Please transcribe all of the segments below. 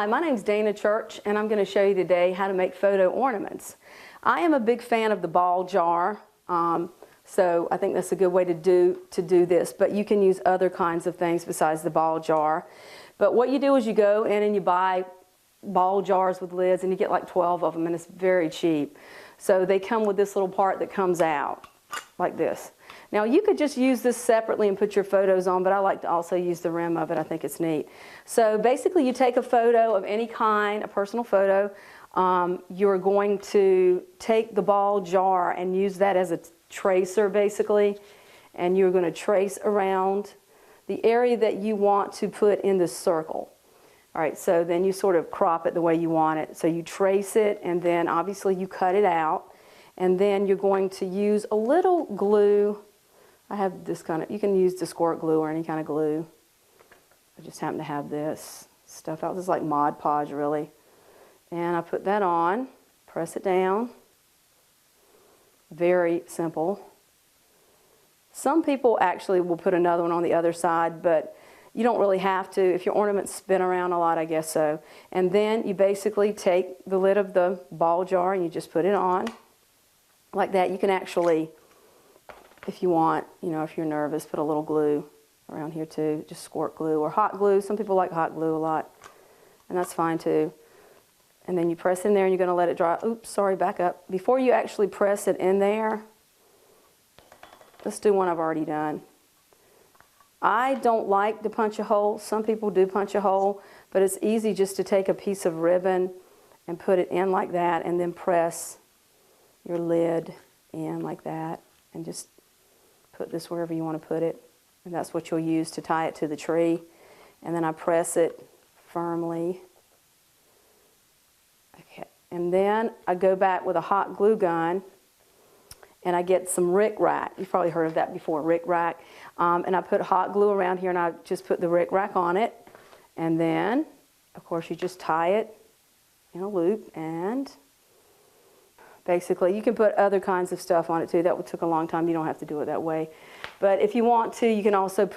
Hi, my name's Dana Church, and I'm going to show you today how to make photo ornaments. I am a big fan of the ball jar, so I think that's a good way to do this, but you can use other kinds of things besides the ball jar. But what you do is you go in and you buy ball jars with lids, and you get like 12 of them, and it's very cheap. So they come with this little part that comes out like this. Now you could just use this separately and put your photos on, but I like to also use the rim of it. I think it's neat. So basically you take a photo of any kind, a personal photo. You're going to take the ball jar and use that as a tracer basically, and you're going to trace around the area that you want to put in the circle. All right, so then you sort of crop it the way you want it. So you trace it, and then obviously you cut it out, and then you're going to use a little glue. I have this kind of, you can use the squirt glue or any kind of glue. I just happen to have this stuff out. This is like Mod Podge really. And I put that on, press it down. Very simple. Some people actually will put another one on the other side, but you don't really have to. If your ornaments spin around a lot, I guess so. And then you basically take the lid of the ball jar and you just put it on like that. You can actually, if you want, you know, if you're nervous, put a little glue around here too, just squirt glue or hot glue. Some people like hot glue a lot, and that's fine too. And then you press in there and you're going to let it dry. Oops, sorry, back up. Before you actually press it in there, let's do one I've already done. I don't like to punch a hole. Some people do punch a hole, but it's easy just to take a piece of ribbon and put it in like that, and then press your lid in like that, and just put this wherever you want to put it. And that's what you'll use to tie it to the tree. And then I press it firmly. Okay. And then I go back with a hot glue gun, and I get some Rick Rack. You've probably heard of that before, Rick Rack. And I put hot glue around here, and I just put the Rick Rack on it. And then, of course, you just tie it in a loop, and basically you can put other kinds of stuff on it too. That took a long time. You don't have to do it that way. But if you want to, you can also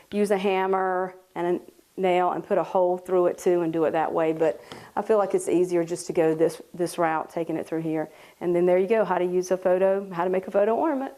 use a hammer and a nail and put a hole through it too and do it that way. But I feel like it's easier just to go this route, taking it through here. And then there you go, how to make a photo ornament.